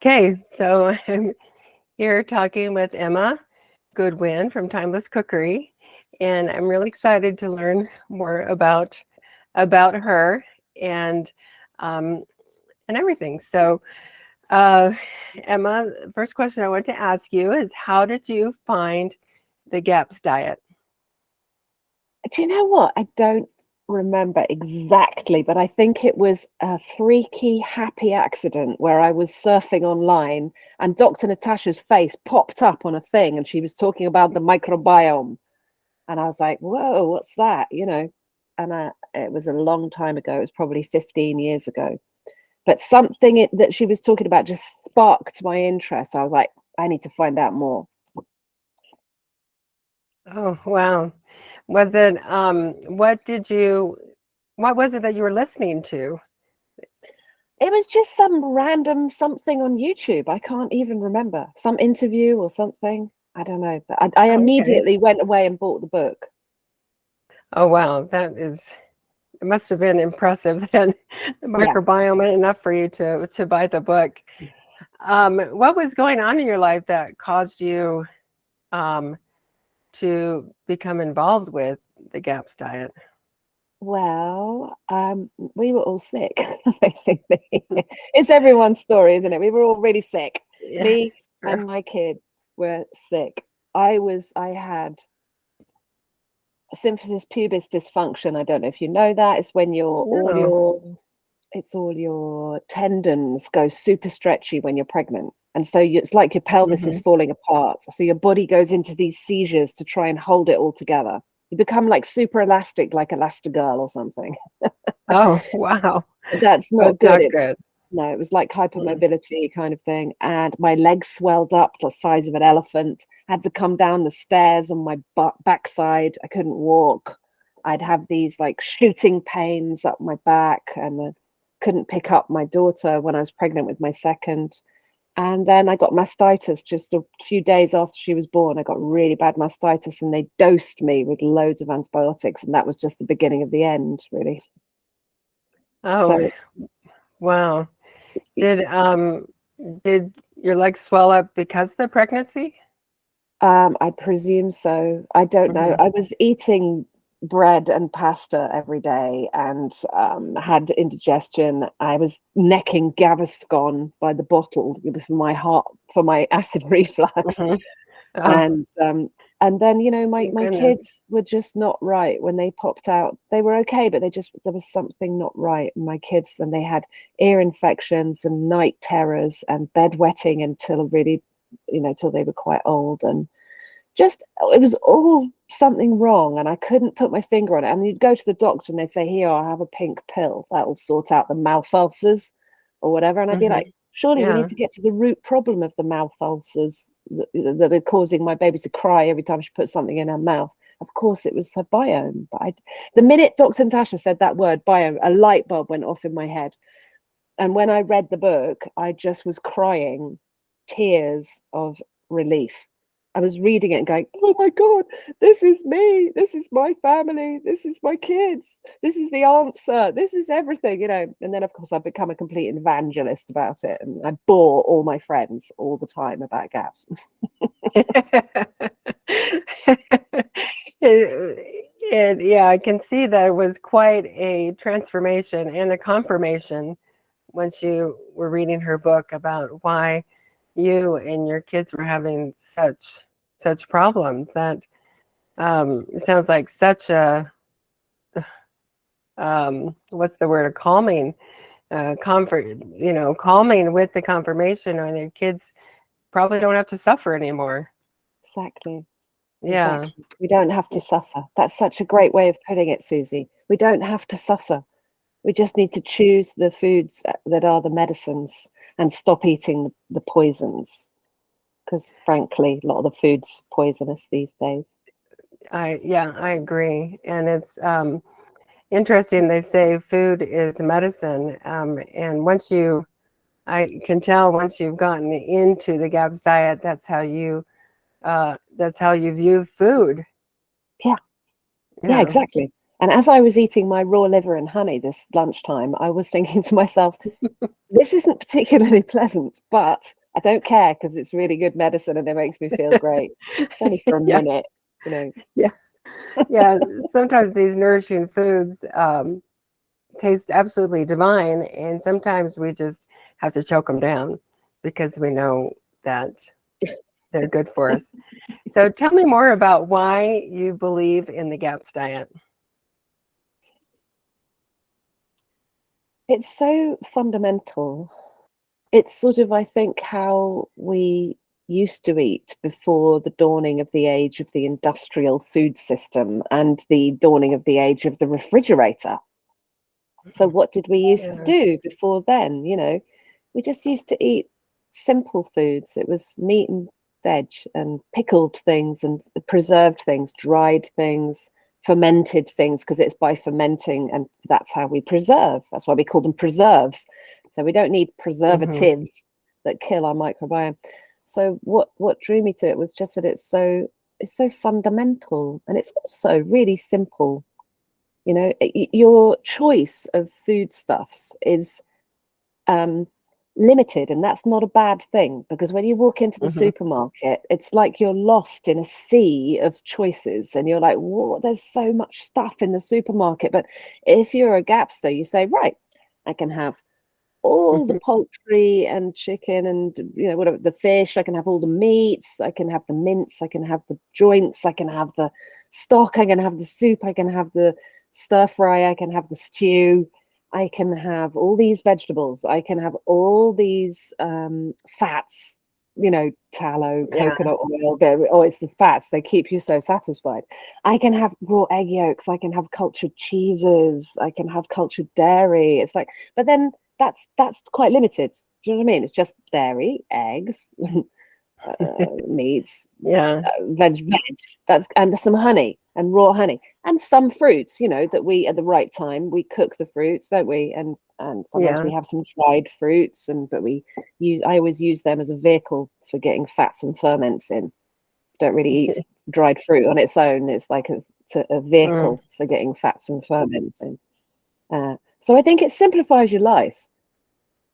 Okay, so I'm here talking with Emma Goodwin from Timeless Cookery, and I'm really excited to learn more about her and um, and everything. So, uh, Emma, the first question I want to ask you is, how did you find the GAPS diet? Do you know what? I don't remember exactly, but I think it was a freaky, happy accident where I was surfing online and Dr. Natasha's face popped up on a thing and she was talking about the microbiome. And I was like, whoa, what's that? And it was a long time ago. It was probably 15 years ago. But that she was talking about just sparked my interest. I was like, I need to find out more. Oh, wow. Was it what was it that you were listening to? It was just some random something on YouTube. I can't even remember. Some interview or something. I don't know. But I Oh, okay. immediately went away and bought the book. Oh, wow. It must have been impressive then. The Yeah. microbiome enough for you to buy the book. What was going on in your life that caused you um, to become involved with the GAPS diet? Well, we were all sick, basically. It's everyone's story, isn't it? We were all really sick. Yeah, Me sure. and my kids were sick. I had symphysis pubis dysfunction. I don't know if you know that. It's when No. all your tendons go super stretchy when you're pregnant. And so it's like your pelvis is Hmm. falling apart. So your body goes into these seizures to try and hold it all together. You become like super elastic, like Elastigirl or something. Oh, wow. That's not That's good. not good. No, it was like Mm. hypermobility kind of thing. And my legs swelled up the size of an elephant. I had to come down the stairs on my backside. I couldn't walk. I'd have these like shooting pains up my back and couldn't pick up my daughter when I was pregnant with my second. And then I got mastitis just a few days after she was born. I got really bad mastitis and they dosed me with loads of antibiotics. And that was just the beginning of the end, really. Oh, So wow. Did um did your legs swell up because of the pregnancy? I presume so. I don't know. Hmm. I was eating bread and pasta every day and had indigestion. I was necking Gaviscon by the bottle for my heart, for my acid reflux. Hmm. Oh, And then thank my goodness. kids were just not right when they popped out. They were okay, but there was something not right. And my kids, then they had ear infections and night terrors and bedwetting until really, till they were quite old. And just it was all something wrong and I couldn't put my finger on it. And you'd go to the doctor and they'd say, here, I'll have a pink pill that will sort out the mouth ulcers or whatever. And I'd be Hmm. like, surely we need Yeah. to get to the root problem of the mouth ulcers that are causing my baby to cry every time she puts something in her mouth. Of course it was her biome, but the minute Dr. Natasha said that word biome, a light bulb went off in my head. And when I read the book, I just was crying tears of relief. I was reading it and going, oh my God, this is me. This is my family. This is my kids. This is the answer. This is everything. And then, of course, I've become a complete evangelist about it. And I bore all my friends all the time about gaps. Yeah, I can see that it was quite a transformation and a confirmation once you were reading her book about why you and your kids were having such problems. That it sounds like such a what's the word? A calming comfort. Calming with the confirmation, and your kids probably don't have to suffer anymore. Exactly. Yeah. Exactly. We don't have to suffer. That's such a great way of putting it, Susie. We don't have to suffer. We just need to choose the foods that are the medicines and stop eating the poisons. Because frankly, a lot of the food's poisonous these days. I agree, and it's interesting. They say food is medicine, and I can tell once you've gotten into the GAPS diet, that's how you view food. Yeah, yeah, Yeah. exactly. And as I was eating my raw liver and honey this lunchtime, I was thinking to myself, This isn't particularly pleasant, but I don't care because it's really good medicine and it makes me feel great. It's only for a Yeah, minute, you know. yeah, yeah. Sometimes these nourishing foods taste absolutely divine, and sometimes we just have to choke them down because we know that they're good for us. So tell me more about why you believe in the GAPS diet. It's so fundamental. It's sort of, I think, how we used to eat before the dawning of the age of the industrial food system and the dawning of the age of the refrigerator. So what did we used to Yeah. do before then? You know, we just used to eat simple foods. It was meat and veg and pickled things and preserved things, dried things, fermented things, because it's by fermenting and that's how we preserve. That's why we call them preserves. So we don't need Mm-hmm. preservatives that kill our microbiome. So what drew me to it was just that it's so fundamental and it's also really simple. You know, your choice of foodstuffs is limited, and that's not a bad thing because when you walk into the Mm-hmm. supermarket, it's like you're lost in a sea of choices, and you're like, "Whoa, there's so much stuff in the supermarket." But if you're a Gapster, you say, "Right, I can have all the poultry and chicken and whatever the fish. I can have all the meats. I can have the mince. I can have the joints. I can have the stock. I can have the soup. I can have the stir fry. I can have the stew. I can have all these vegetables. I can have all these fats. Tallow, Yeah. coconut oil. Oh, it's the fats. They keep you so satisfied. I can have raw egg yolks. I can have cultured cheeses. I can have cultured dairy. It's like, but then that's quite limited. Do you know what I mean? It's just dairy, eggs, meats, Yeah. veg. That's and some honey and raw honey and some fruits. That we at the right time we cook the fruits, don't we? And sometimes Yeah. we have some dried fruits, but I always use them as a vehicle for getting fats and ferments in. Don't really eat dried fruit on its own. It's like a Mm. vehicle for getting fats and ferments in. So I think it simplifies your life.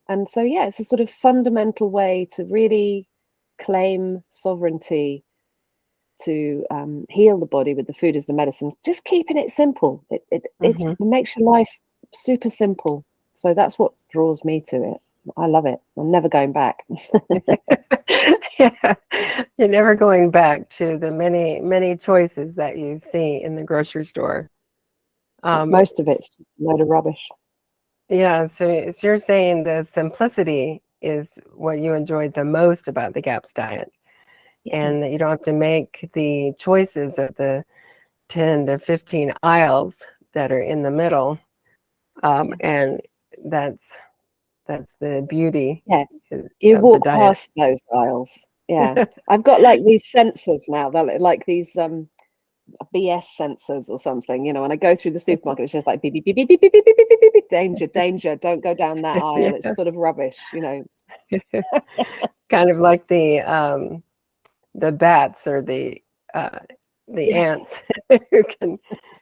And so, yeah, it's a sort of fundamental way to really claim sovereignty to heal the body with the food as the medicine. Just keeping it simple. It Mm-hmm. makes your life super simple. So that's what draws me to it. I love it. I'm never going back. Yeah. You're never going back to the many, many choices that you see in the grocery store. Um, Most of it's just a load of rubbish. yeah, so you're saying the simplicity is what you enjoyed the most about the GAPS diet, Yeah. and that you don't have to make the choices of the 10 to 15 aisles that are in the middle. Yeah. And that's that's the beauty Yeah. You of the walk diet. past those aisles. Yeah. I've got like these sensors now. They're like these BS sensors or something, and I go through the supermarket, it's just like beep, beep, beep, beep, beep, beep, beep, beep, beep, beep, beep, danger, danger, don't go down that aisle. It's Yeah. full of rubbish. Kind of like the bats or the Yes, ants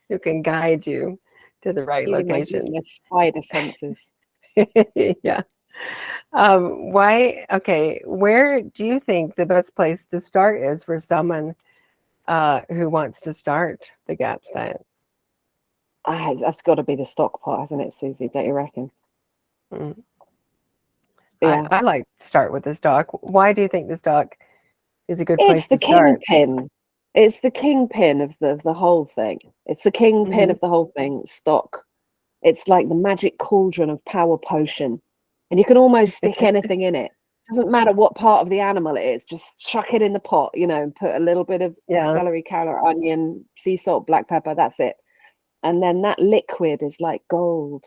who can guide you to the right using locations. my spider senses. Yeah. Where do you think the best place to start is for someone who wants to start the GAPS diet? That's got to be the stock pot, hasn't it, Susie? Don't you reckon? Mm. Yeah. I like to start with the stock. Why do you think the stock is a good It's place the to start? kingpin. It's the kingpin of the whole thing. It's the kingpin Hmm. of the whole thing, stock. It's like the magic cauldron of power potion. And you can almost stick anything in it. Doesn't matter what part of the animal it is, just chuck it in the pot, and put a little bit of Yeah. celery, carrot, onion, sea salt, black pepper, that's it. And then that liquid is like gold.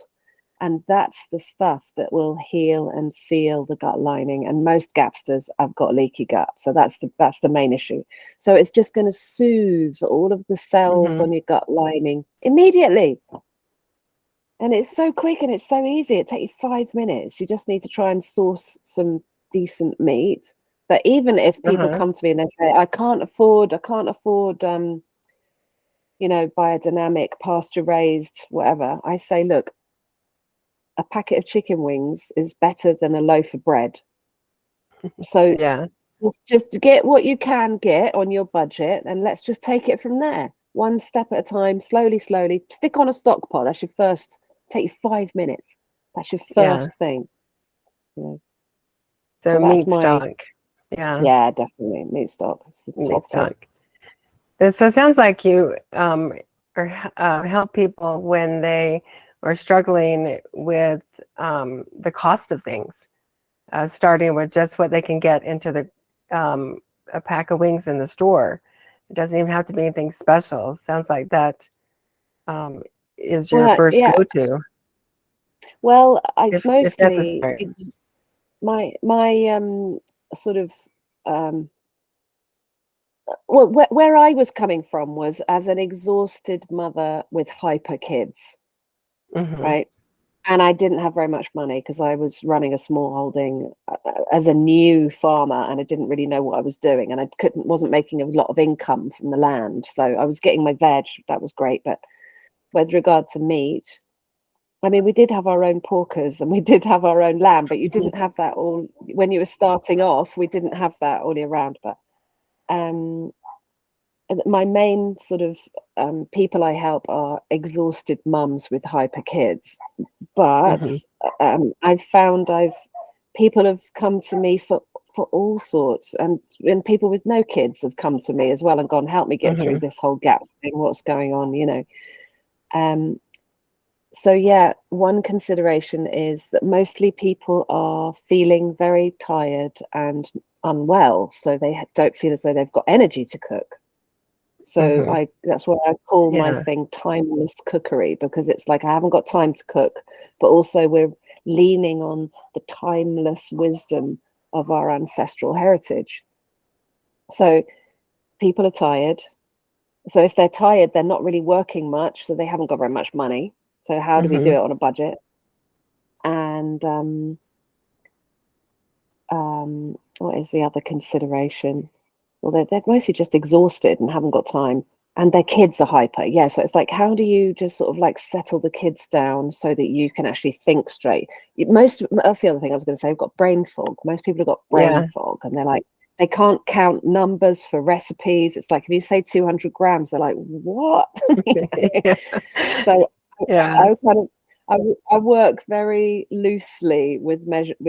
And that's the stuff that will heal and seal the gut lining. And most gapsters have got leaky gut. So that's the main issue. So it's just going to soothe all of the cells Hmm. on your gut lining immediately. And it's so quick and it's so easy. It takes you 5 minutes. You just need to try and source some decent meat. But even if people Uh-huh. come to me and they say, I can't afford, biodynamic, pasture raised, whatever, I say, look, a packet of chicken wings is better than a loaf of bread. So Yeah. just get what you can get on your budget, and let's just take it from there, one step at a time, slowly. Stick on a stock pot. That's your first. Take you 5 minutes. That's your Yeah. first thing. You know? So So that's meat my stock. Yeah. yeah, definitely meat stock. It's the Meat top. stock. So it sounds like you help people when they are struggling with the cost of things, starting with just what they can get into a pack of wings in the store. It doesn't even have to be anything special. Sounds like that is your Well, first yeah. go-to, Well, it's if mostly necessary. my sort of well, where I was coming from was as an exhausted mother with hyper kids, Mm-hmm. right? And I didn't have very much money because I was running a small holding as a new farmer, and I didn't really know what I was doing, and I wasn't making a lot of income from the land. So I was getting my veg, that was great, but with regard to meat, I mean, we did have our own porkers and we did have our own lamb, but you didn't have that all when you were starting off. We didn't have that all year round. But my main sort of people I help are exhausted mums with hyper kids. But Mm-hmm. I've found people have come to me for all sorts, and people with no kids have come to me as well and gone, help me get through Mm-hmm. this whole gap thing. What's going on, So yeah, one consideration is that mostly people are feeling very tired and unwell, so they don't feel as though they've got energy to cook. So Mm-hmm. that's why I call my Yeah. thing Timeless Cookery, because it's like I haven't got time to cook, but also we're leaning on the timeless wisdom of our ancestral heritage. So people are tired. So if they're tired, they're not really working much, so they haven't got very much money. So how do we do Mm-hmm. it on a budget? And what is the other consideration? Well, they're mostly just exhausted and haven't got time, and their kids are hyper. Yeah, so it's like, how do you just sort of like settle the kids down so that you can actually think straight? That's the other thing I was going to say. I've got brain fog. Most people have got brain Yeah. fog, and they're like, they can't count numbers for recipes. It's like if you say 200 grams, they're like, what? So Yeah. I kind of I work very loosely with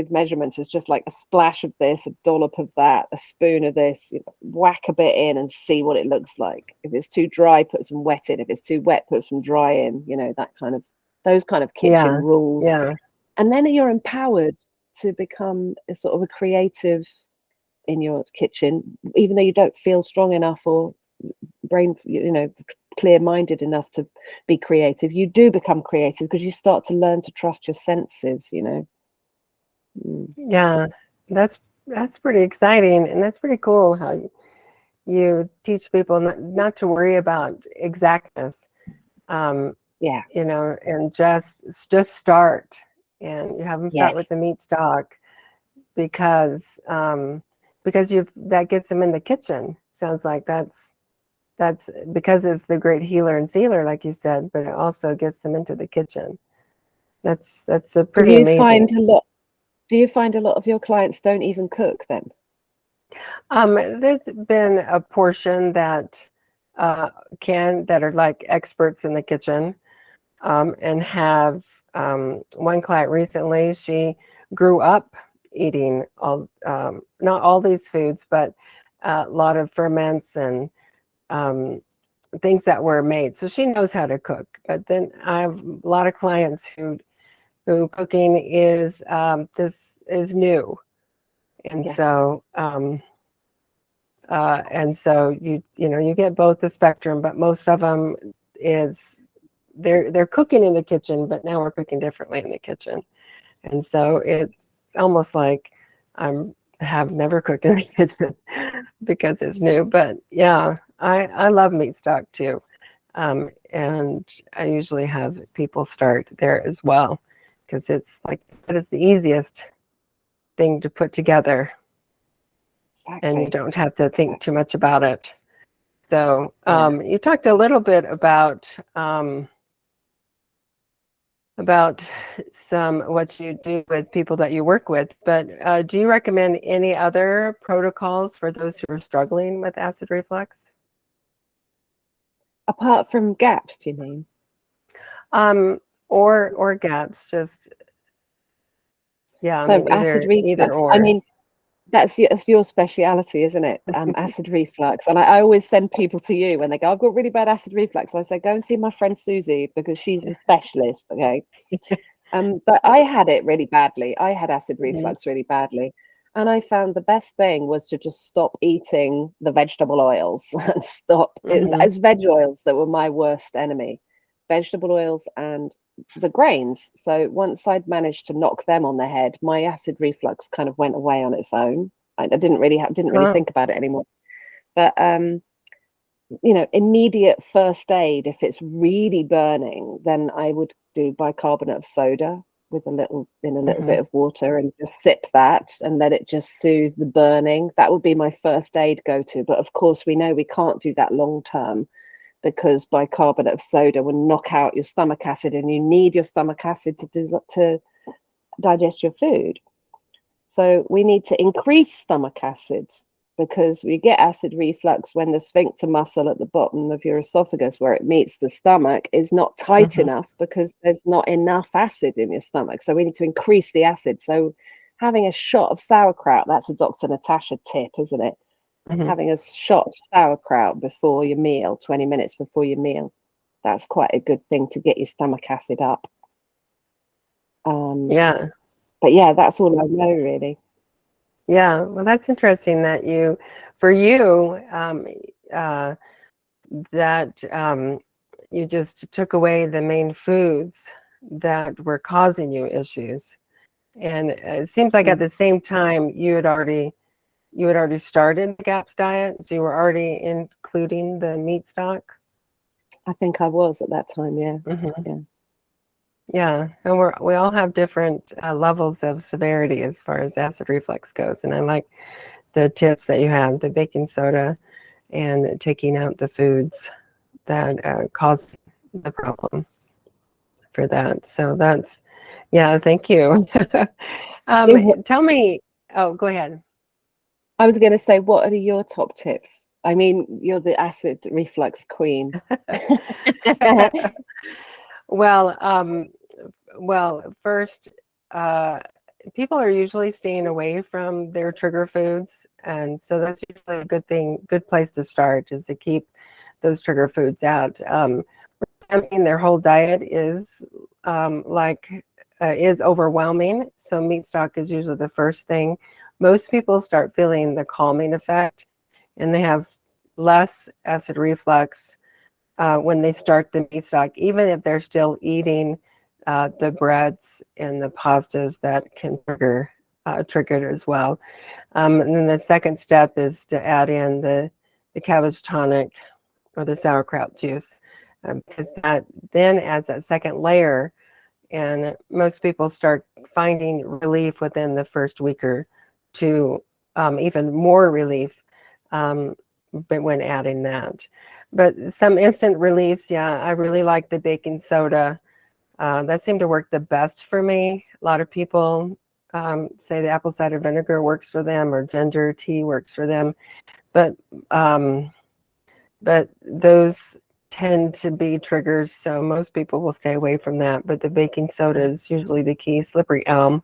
measurements. It's just like a splash of this, a dollop of that, a spoon of this. Whack a bit in and see what it looks like. If it's too dry, put some wet in. If it's too wet, put some dry in. Those kind of kitchen Yeah. rules. Yeah. And then you're empowered to become a sort of a creative in your kitchen, even though you don't feel strong enough or brain, clear-minded enough to be creative. You do become creative because you start to learn to trust your senses. Yeah. That's pretty exciting, and that's pretty cool how you teach people not to worry about exactness, Yeah. and just start, and you have them start with Yes. the meat stock because that gets them in the kitchen. Sounds like that's because it's the great healer and sealer, like you said, but it also gets them into the kitchen. That's a Do pretty you find amazing. a lot? Do you find a lot of your clients don't even cook then? There's been a portion that that are like experts in the kitchen, and have one client recently. She grew up eating not all these foods, but a lot of ferments and things that were made. So she knows how to cook. But then I have a lot of clients who cooking is this is new, and Yes. so you get both the spectrum, but most of them is they're cooking in the kitchen, but now we're cooking differently in the kitchen, and so it's almost like I'm have never cooked in the kitchen because it's new. But yeah, I love meat stock too, and I usually have people start there as well because it's like I said, it's the easiest thing to put together, and you Exactly. don't have to think too much about it. So Yeah. you talked a little bit about about some what you do with people that you work with, but do you recommend any other protocols for those who are struggling with acid reflux? Apart from gaps, do you mean? Or gaps, just yeah, I So mean acid either reflux. I or. mean, that's your speciality, isn't it? Acid reflux. And I always send people to you when they go, I've got really bad acid reflux. I say, go and see my friend Susie because she's a specialist. Okay. But I had it really badly. I had acid Mhm. reflux really badly. And I found the best thing was to just stop eating the vegetable oils and stop. It's veg oils that were my worst enemy, vegetable oils and the grains. So once I'd managed to knock them on the head, my acid reflux kind of went away on its own. I didn't really Oh, think about it anymore. But immediate first aid, if it's really burning, then I would do bicarbonate of soda with a little bit mhm, of water and just sip that and let it just soothe the burning. That would be my first aid go-to. But of course, we know we can't do that long term because bicarbonate of soda will knock out your stomach acid, and you need your stomach acid to digest your food. So we need to increase stomach acid because we get acid reflux when the sphincter muscle at the bottom of your esophagus, where it meets the stomach, is not tight mhm, enough because there's not enough acid in your stomach. So we need to increase the acid. So having a shot of sauerkraut, that's a Dr. Natasha tip, isn't it? mhm. Having a shot of sauerkraut before your meal, 20 minutes before your meal, that's quite a good thing to get your stomach acid up. Um, Yeah, but yeah, that's all I know really. yeah. Well, that's interesting that for you, uh, that you just took away the main foods that were causing you issues. And it seems like at Mm. the same time you had already started the GAPS diet, so you were already including the meat stock. I think I was at that time, yeah. Hmm. Yeah. Yeah, and we all have different levels of severity as far as acid reflux goes. And I like the tips that you have, the baking soda and taking out the foods that cause the problem for that. So yeah, thank you. Tell me, oh, go ahead. I was going to say, what are your top tips? I mean, you're the acid reflux queen. Well, first, uh, people are usually staying away from their trigger foods, and so that's usually a good place to start is to keep those trigger foods out. I mean, their whole diet is overwhelming, so meat stock is usually the first thing. Most people start feeling the calming effect, and they have less acid reflux when they start the meat stock, even if they're still eating the breads and the pastas that can trigger it as well. And then the second step is to add in the cabbage tonic or the sauerkraut juice, because that then adds that second layer, and most people start finding relief within the first week or two, even more relief, um, but when adding that. But some instant reliefs, yeah, I really like the baking soda. That seemed to work the best for me. A lot of people say the apple cider vinegar works for them or ginger tea works for them, but um, those tend to be triggers, so most people will stay away from that. But the baking soda is usually the key. Slippery elm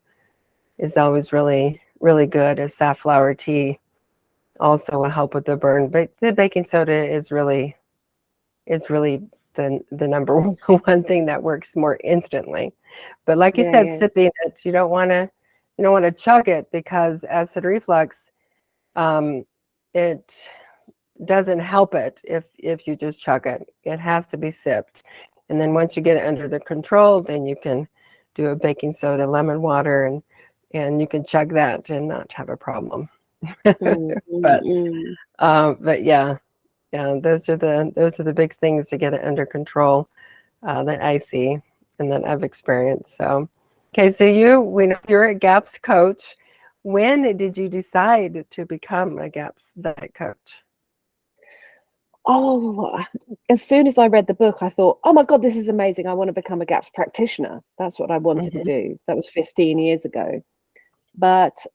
is always really, really good. A safflower tea also will help with the burn, but the baking soda is really the number one thing that works more instantly. But like you Yeah, said, yeah. sipping it, you don't want to chug it because acid reflux, um, it doesn't help it if you just chug it. It has to be sipped. And then once you get it under the control, then you can do a baking soda, lemon water, and you can chug that and not have a problem. Mm, mm, but mm. but yeah, those are the big things to get it under control that I see and that I've experienced. So okay, so we know you're a GAPS coach. When did you decide to become a GAPS diet coach? Oh, as soon as I read the book, I thought, oh my God, this is amazing. I want to become a GAPS practitioner. That's what I wanted to Mhm. do. That was 15 years ago. But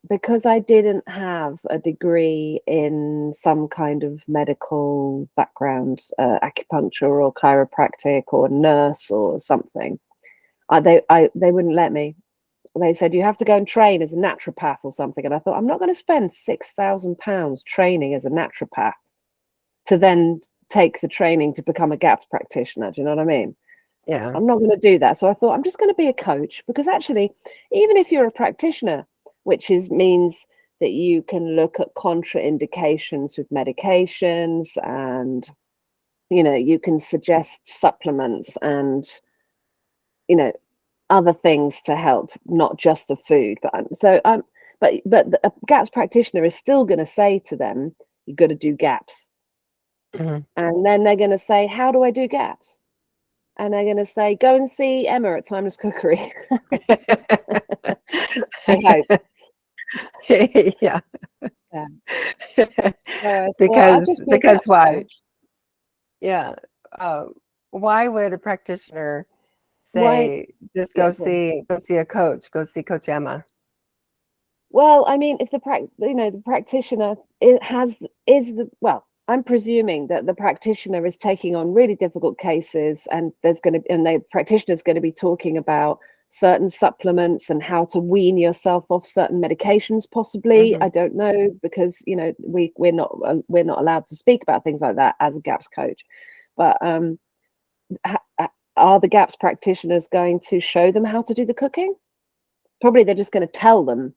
because I didn't have a degree in some kind of medical background, acupuncture or chiropractic or nurse or something, they wouldn't let me. They said you have to go and train as a naturopath or something. And I thought, I'm not going to spend £6,000 training as a naturopath to then take the training to become a GAPS practitioner. Do you know what I mean? Yeah. I'm not going to do that. So I thought I'm just going to be a coach, because actually, even if you're a practitioner, which means that you can look at contraindications with medications, and you can suggest supplements and other things to help, not just the food. But a GAPS practitioner is still going to say to them, you've got to do GAPS. Mhm. And then they're going to say, how do I do GAPS? And they're going to say, go and see Emma at Timeless Cookery. I hope. Yeah. Yeah. So I thought, I'll Because just be a GAPS why? coach. Yeah. Why would a practitioner Why? say just Yeah, go go on. see a coach, go see Coach Emma? Well, I mean, if the practitioner I'm presuming that the practitioner is taking on really difficult cases, and the practitioner is going to be talking about certain supplements and how to wean yourself off certain medications, possibly. Hmm. I don't know, because we're not allowed to speak about things like that as a GAPS coach. But are the GAPS practitioners going to show them how to do the cooking? Probably they're just going to tell them.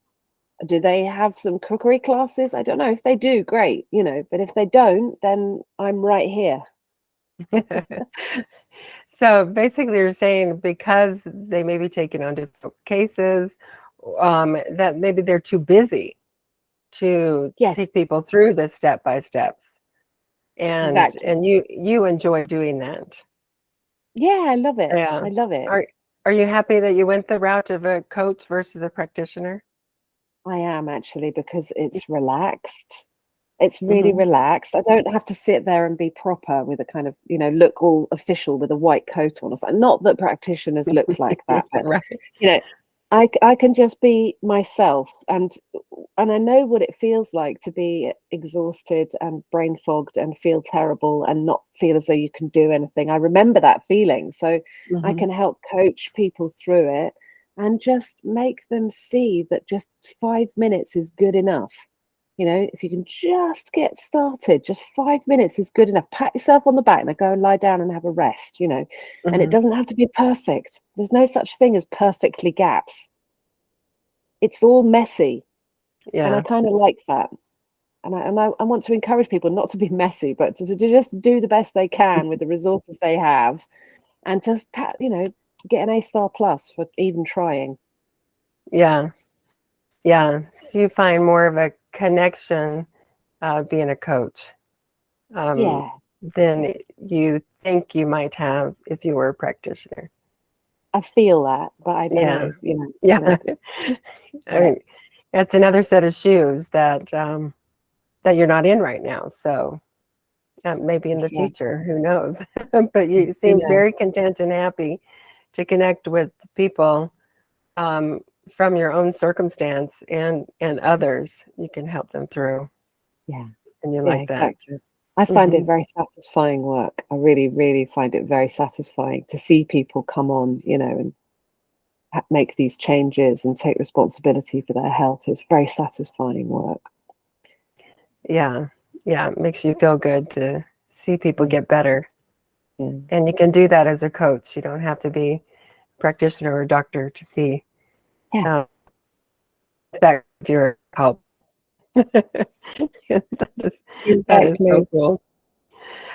Do they have some cookery classes? I don't know. If they do, great, but if they don't, then I'm right here. So basically, you're saying because they may be taking on difficult cases, that maybe they're too busy to Yes, take people through the step by steps, and exactly. you enjoy doing that. Yeah, I love it. Yeah. I love it. Are are you happy that you went the route of a coach versus a practitioner? I am, actually, because it's relaxed. It's really Hmm. relaxed. I don't have to sit there and be proper with a kind of, look all official with a white coat on or something. Not that practitioners look like that, but Right. you know, I can just be myself, and I know what it feels like to be exhausted and brain fogged and feel terrible and not feel as though you can do anything. I remember that feeling, so I Hmm. can help coach people through it and just make them see that just 5 minutes is good enough. If you can just get started, just 5 minutes is good enough. Pat yourself on the back and go and lie down and have a rest, and it Hmm. doesn't have to be perfect. There's no such thing as perfectly GAPS. It's all messy. And I Yeah. kind of like that. And I want to encourage people not to be messy, but to just do the best they can with the resources they have, and just, get an A-star plus for even trying. Yeah. Yeah. So you find more of a connection being a coach, um, Yeah. than you think you might have if you were a practitioner. I feel that, but I don't Yeah. know, Yeah. yeah, I yeah, mean, that's another set of shoes that that you're not in right now. So maybe in the yeah, future, who knows? But you you seem know, very content and happy to connect with people, from your own circumstance and others. You can help them through, yeah, and you yeah, like that. exactly. I find it Hmm. very satisfying work. I really, really find it very satisfying to see people come on, and make these changes and take responsibility for their health. It's very satisfying work. Yeah, yeah, it makes you feel good to see people Yeah, get better. yeah, And you can do that as a coach. You don't have to be a practitioner or a doctor to see yeah, um, that your help. that is that is so exactly. cool.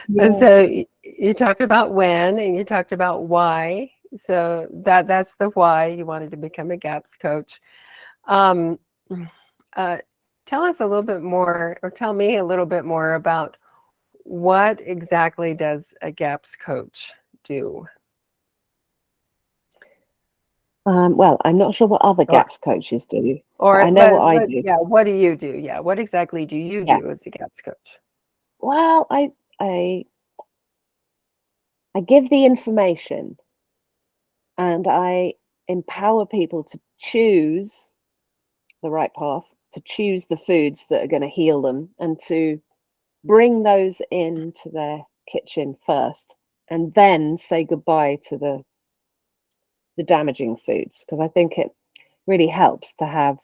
And Yeah, so you talked about when, and you talked about why. So that's the why you wanted to become a GAPS coach. Um, uh, tell us a little bit more, or tell me a little bit more about what exactly does a GAPS coach do? well, I'm not sure what other Or GAPS coaches do, but or I know what I let do. yeah, what do you do? Yeah, what exactly do you Yeah. do as a GAPS coach? Well, I give the information, and I empower people to choose the right path, to choose the foods that are going to heal them, and to bring those into their kitchen first, and then say goodbye to the damaging foods, because I think it really helps to have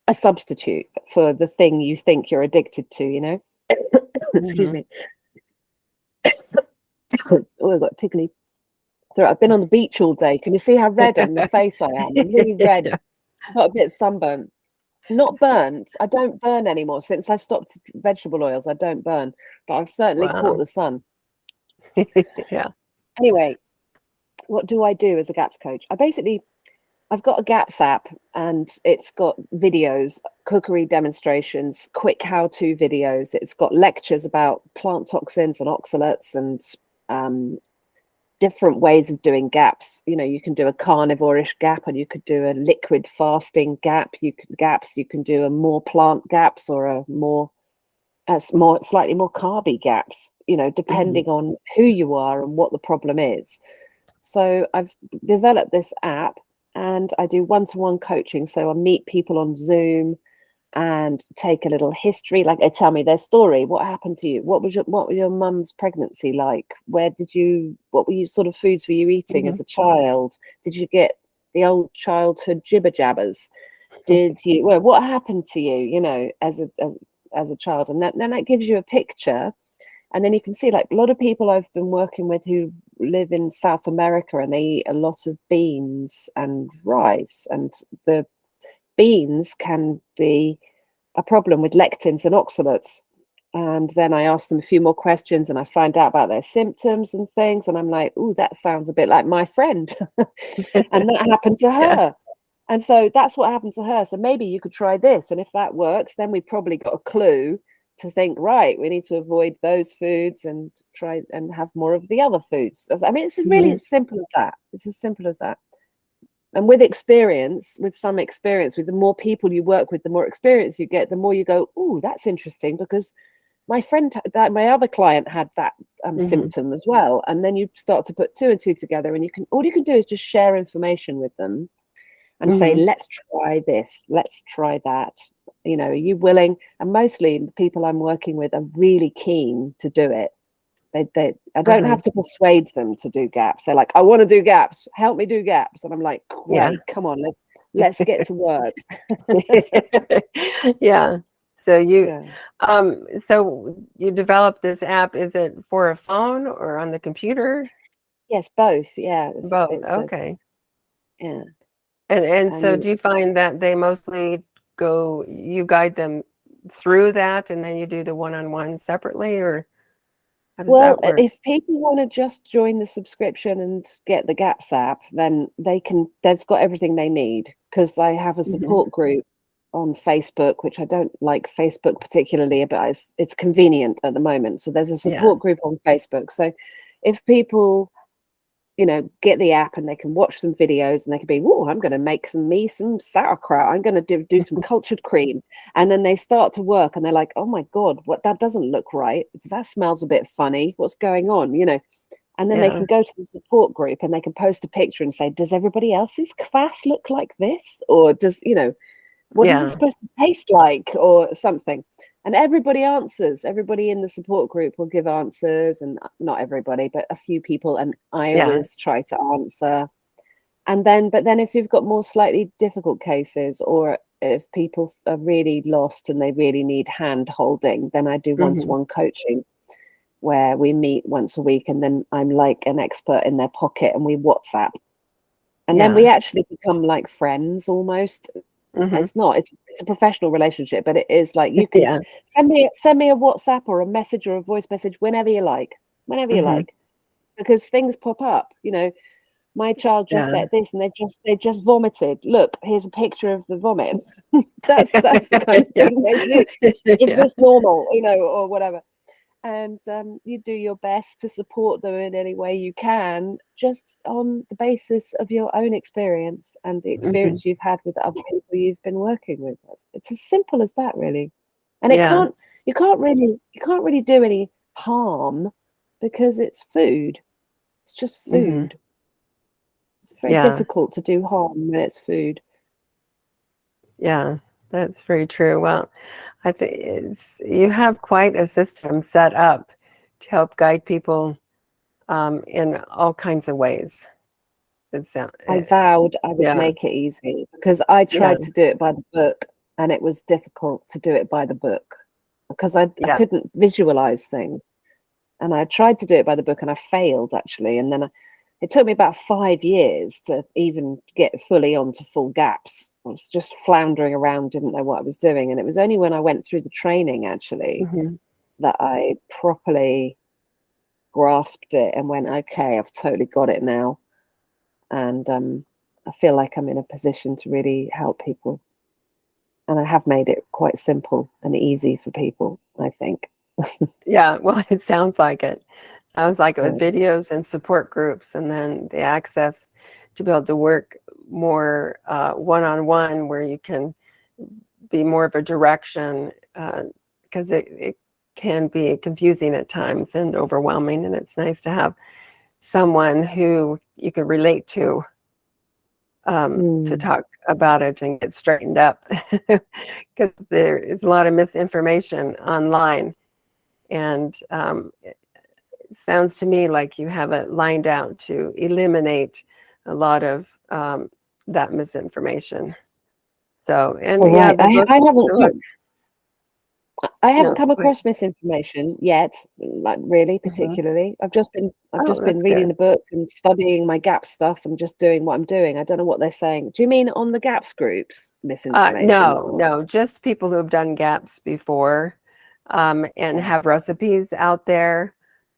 a substitute for the thing you think you're addicted to, you know. Excuse me. Oh, I've got tickly throat. I've been on the beach all day. Can you see how red on the face I am? I'm really red. Yeah. Got a bit sunburnt. Not burnt. I don't burn anymore since I stopped vegetable oils. I don't burn, but I've certainly caught Wow. the sun. Yeah. Anyway, what do I do as a GAPS coach? I've got a GAPS app, and it's got videos, cookery demonstrations, quick how-to videos. It's got lectures about plant toxins and oxalates, and different ways of doing GAPS. You know, you can do a carnivore-ish GAP, and you could do a liquid fasting GAP. You can do a more plant GAPS, or a slightly more carby GAPS, you know, depending on who you are and what the problem is. So I've developed this app, and I do one-to-one coaching. So I meet people on Zoom and take a little history. Like, they tell me their story. What happened to you? What was your mum's pregnancy like? What were you sort of foods were you eating as a child? Did you get the old childhood jibber jabbers? What happened to you, you know, as a child? And then that gives you a picture. And then you can see, like, a lot of people I've been working with who live in South America, and they eat a lot of beans and rice, and the beans can be a problem with lectins and oxalates. And then I ask them a few more questions, and I find out about their symptoms and things, and I'm like, oh, that sounds a bit like my friend. And that happened to Yeah. her. And so that's what happened to her. So maybe you could try this, and if that works, then we probably got a clue to think, right, we need to avoid those foods and try and have more of the other foods. I mean, it's really as simple as that. It's as simple as that. And with some experience, with the more people you work with, the more experience you get, the more you go, oh, that's interesting, because my my other client had that symptom as well. And then you start to put two and two together, and all you can do is just share information with them and say, let's try this, let's try that. You know, are you willing? And mostly the people I'm working with are really keen to do it. I don't have to persuade them to do GAPS. They're like, I want to do GAPS. Help me do GAPS. And I'm like, great, come on, let's get to work. Yeah. So you developed this app. Is it for a phone or on the computer? Yes, both. Yeah. Both. Okay. Yeah. And so do you find that they mostly you guide them through that, and then you do the one-on-one separately, or how does that work? If people want to just join the subscription and get the GAPS app, then they've got everything they need, because I have a support group on Facebook, which I don't like Facebook particularly, but it's convenient at the moment. So there's a support group on Facebook. So if people, you know, get the app, and they can watch some videos, and they can be, oh, I'm going to make some sauerkraut. I'm going to do some cultured cream. And then they start to work, and they're like, oh my God, that doesn't look right. That smells a bit funny. What's going on? You know, and then they can go to the support group, and they can post a picture and say, does everybody else's kvass look like this? Or does, you know, what is it supposed to taste like, or something? And everybody answers. Everybody in the support group will give answers, and not everybody, but a few people. And I always try to answer. And then, but then if you've got more slightly difficult cases, or if people are really lost and they really need hand holding, then I do one-to-one coaching, where we meet once a week, and then I'm like an expert in their pocket, and we WhatsApp. And then we actually become like friends almost. It's a professional relationship, but it is like, you can send me a WhatsApp or a message or a voice message whenever you like, because things pop up. You know, my child just ate this, and they just vomited. Look, here's a picture of the vomit. that's the kind of thing they do. Is this normal? You know, or whatever. And you do your best to support them in any way you can, just on the basis of your own experience and the experience you've had with other people you've been working with. It's as simple as that, really. And you can't really do any harm because it's food. It's just food. It's very difficult to do harm when it's food. Yeah, that's very true. Well, I think you have quite a system set up to help guide people in all kinds of ways. I vowed I would make it easy because I tried to do it by the book and it was difficult to do it by the book because I couldn't visualize things. And I tried to do it by the book and I failed actually. And then it took me about 5 years to even get fully onto full gaps. I was just floundering around, didn't know what I was doing. And it was only when I went through the training actually that I properly grasped it and went, okay, I've totally got it now. And I feel like I'm in a position to really help people. And I have made it quite simple and easy for people, I think. Yeah, well, it sounds like it. Sounds like it with videos and support groups, and then the access to be able to work more one-on-one, where you can be more of a direction, because it can be confusing at times and overwhelming, and it's nice to have someone who you can relate to talk about it and get straightened up, because there is a lot of misinformation online. And it sounds to me like you have it lined out to eliminate a lot of that misinformation. So, and I haven't come across misinformation yet, like really particularly. I've just been reading the book and studying my GAPS stuff and just doing what I'm doing. I don't know what they're saying. Do you mean on the GAPS groups misinformation? No, just people who have done GAPS before. And have recipes out there.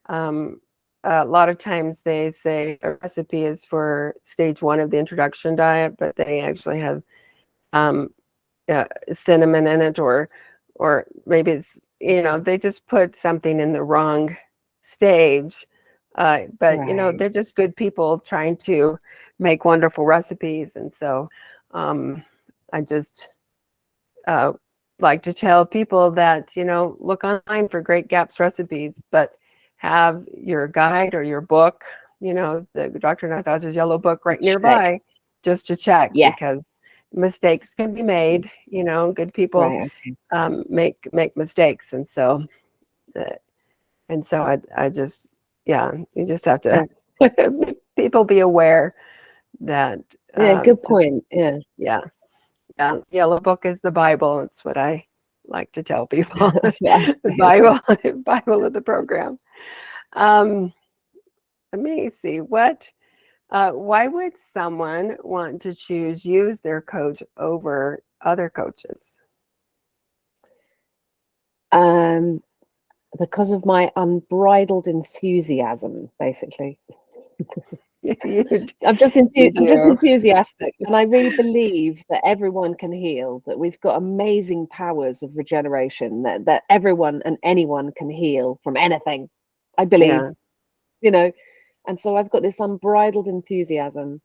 A lot of times they say a recipe is for stage 1 of the introduction diet, but they actually have cinnamon in it, or maybe it's, they just put something in the wrong stage. But they're just good people trying to make wonderful recipes, and so I just like to tell people that, look online for great GAPS recipes, but have your guide or your book, the Dr. Natasha's yellow book right nearby, just to check, because mistakes can be made. Good people make mistakes, and so I just, you just have to people be aware that. Good point. Yellow book is the Bible. It's what I like to tell people. The Bible of the program. Let me see. Why would someone want to use their coach over other coaches? Because of my unbridled enthusiasm, basically. I'm just enthusiastic, and I really believe that everyone can heal, that we've got amazing powers of regeneration, that everyone and anyone can heal from anything, I believe. And so I've got this unbridled enthusiasm,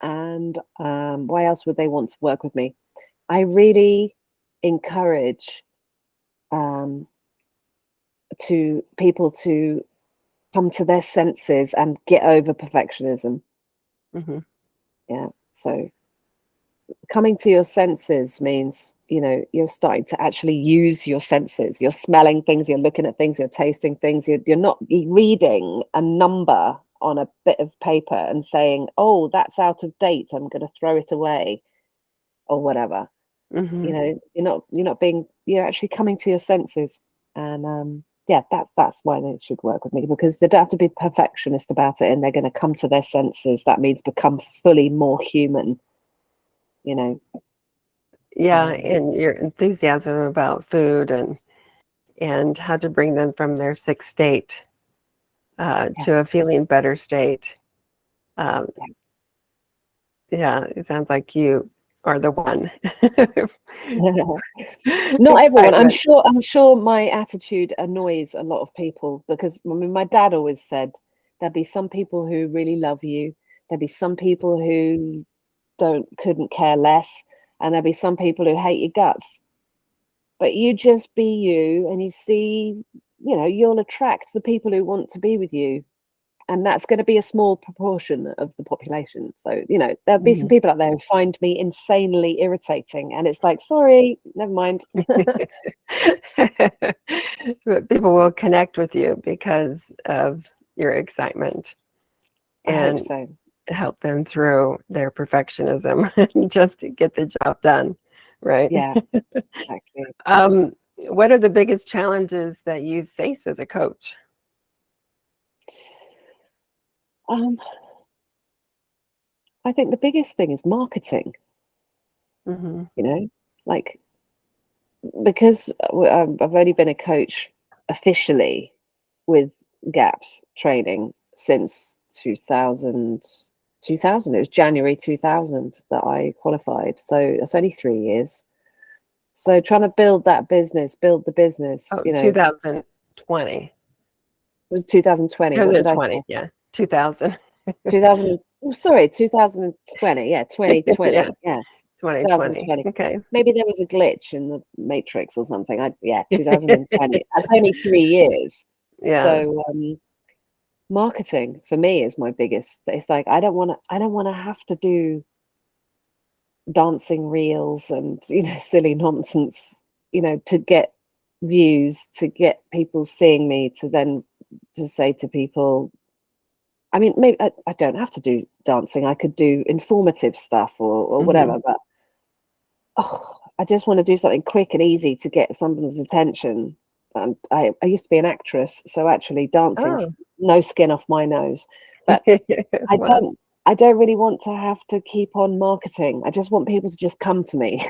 and why else would they want to work with me? I really encourage to people to come to their senses and get over perfectionism. So coming to your senses means, you're starting to actually use your senses. You're smelling things, you're looking at things, you're tasting things. You're not reading a number on a bit of paper and saying, oh, that's out of date, I'm going to throw it away, or whatever. You're actually coming to your senses. And that's why they should work with me, because they don't have to be perfectionist about it, and they're going to come to their senses. That means become fully more human, and your enthusiasm about food and how to bring them from their sick state to a feeling better state. It sounds like you are the one. Not everyone. I'm sure my attitude annoys a lot of people, because my dad always said there'll be some people who really love you, there'll be some people who couldn't care less, and there'll be some people who hate your guts. But you just be you, and you see you'll attract the people who want to be with you, and that's going to be a small proportion of the population. So there'll be some people out there who find me insanely irritating, and it's like, sorry, never mind. But people will connect with you because of your excitement, I hope and so. help them through their perfectionism just to get the job done, right? Yeah, exactly. What are the biggest challenges that you face as a coach? I think the biggest thing is marketing. Mm-hmm. Like, because I've only been a coach officially with GAPS training since 2000. It was January 2000 that I qualified. So that's only 3 years. So trying to build the business, Oh, it 2020. was 2020. What did I say? 2020, yeah. 2000. 2000. Oh, sorry, 2020. Yeah, 2020. Yeah, Yeah, 2020. 2020. Okay. Maybe there was a glitch in the matrix or something. 2020. That's only 3 years. Yeah. So marketing for me is my biggest. It's like I don't want to have to do dancing reels and silly nonsense, to get views, to get people seeing me, to then to say to people, I mean, maybe I don't have to do dancing. I could do informative stuff or whatever, but I just want to do something quick and easy to get someone's attention. And I used to be an actress, so actually dancing's Oh. no skin off my nose. But Wow. I don't really want to have to keep on marketing. I just want people to just come to me.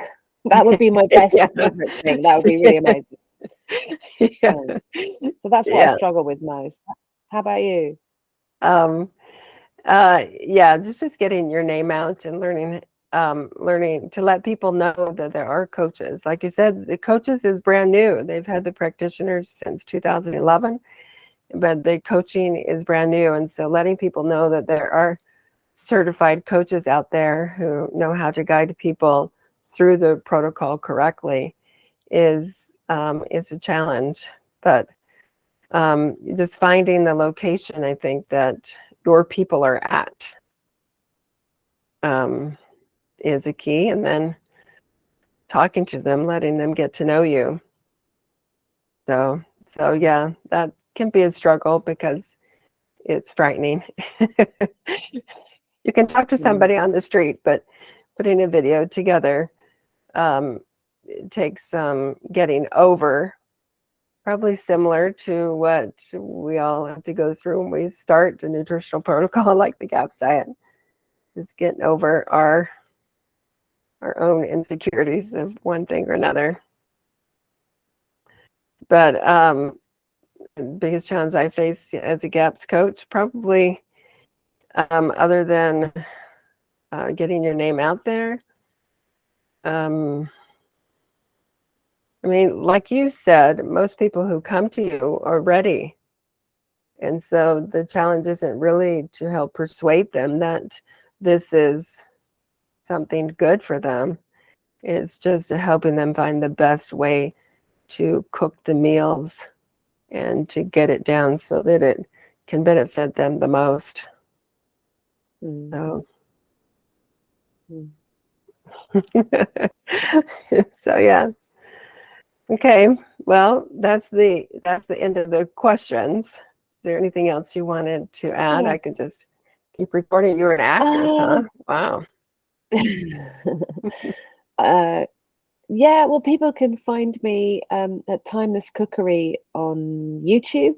That would be my best favorite thing. That would be really amazing. Yeah. So that's what I Yeah. struggle with most. How about you? Yeah, just getting your name out and learning to let people know that there are coaches. Like you said, the coaches is brand new. They've had the practitioners since 2011, but the coaching is brand new. And so letting people know that there are certified coaches out there who know how to guide people through the protocol correctly is a challenge. But just finding the location, I think, that your people are at is a key, and then talking to them, letting them get to know you. So yeah, that can be a struggle because it's frightening. You can talk to somebody on the street, but putting a video together it takes some getting over, probably similar to what we all have to go through when we start a nutritional protocol like the GAPS diet. Just getting over our own insecurities of one thing or another. But the biggest challenge I face as a GAPS coach, probably other than getting your name out there. I mean, like you said, most people who come to you are ready. And so the challenge isn't really to help persuade them that this is something good for them. It's just helping them find the best way to cook the meals and to get it down so that it can benefit them the most. So, so yeah. Okay. Well, that's the end of the questions. Is there anything else you wanted to add? I could just keep recording. You're an actress, huh? Wow. Yeah, well, people can find me at Timeless Cookery on YouTube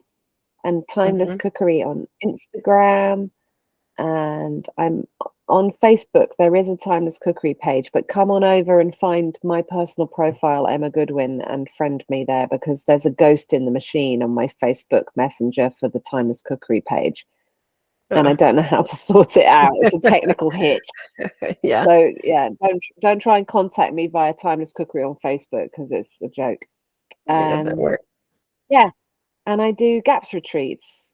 and Timeless Cookery on Instagram, and I'm on Facebook. There is a Timeless Cookery page, but come on over and find my personal profile, Emma Goodwin, and friend me there, because there's a ghost in the machine on my Facebook Messenger for the Timeless Cookery page. And I don't know how to sort it out. It's a technical hitch. Yeah. So yeah, don't try and contact me via Timeless Cookery on Facebook because it's a joke. It doesn't work. Yeah, and I do GAPS retreats.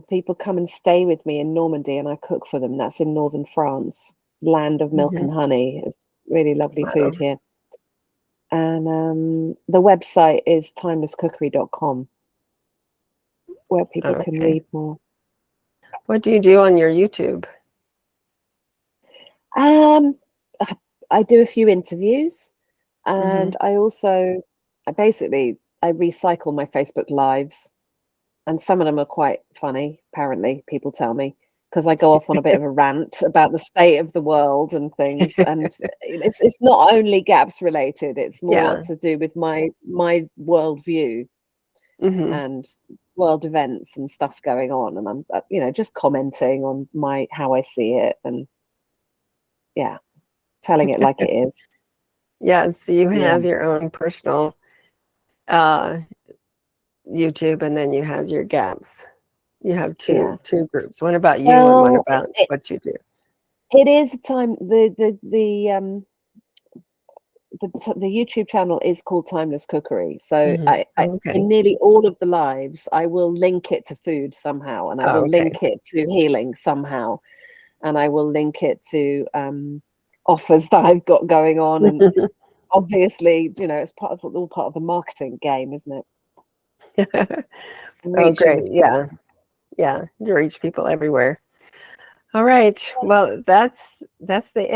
People come and stay with me in Normandy, and I cook for them. That's in northern France, land of milk and honey. It's really lovely food here. And the website is timelesscookery.com, where people can Okay. read more. What do you do on your YouTube? I do a few interviews, Mm-hmm. and I recycle my Facebook lives, and some of them are quite funny, apparently, people tell me, because I go off on a bit of a rant about the state of the world and things. And it's not only gaps related, it's more Yeah. to do with my worldview Mm-hmm. and world events and stuff going on. And I'm just commenting on how I see it, and yeah, telling it like it is. Yeah. So you Yeah, have your own personal uh, YouTube, and then you have your gaps. You have yeah. two groups. One about you and one Well, about what you do. it is a time. The YouTube channel is called Timeless Cookery. So Mm-hmm. Okay. in nearly all of the lives, I will link it to food somehow, and I Oh, will okay. link it to healing somehow, and I will link it to offers that I've got going on. And obviously, it's all part of the marketing game, isn't it? Oh, Reaching the great. Yeah. Yeah. You reach people everywhere. All right. Well, that's the end.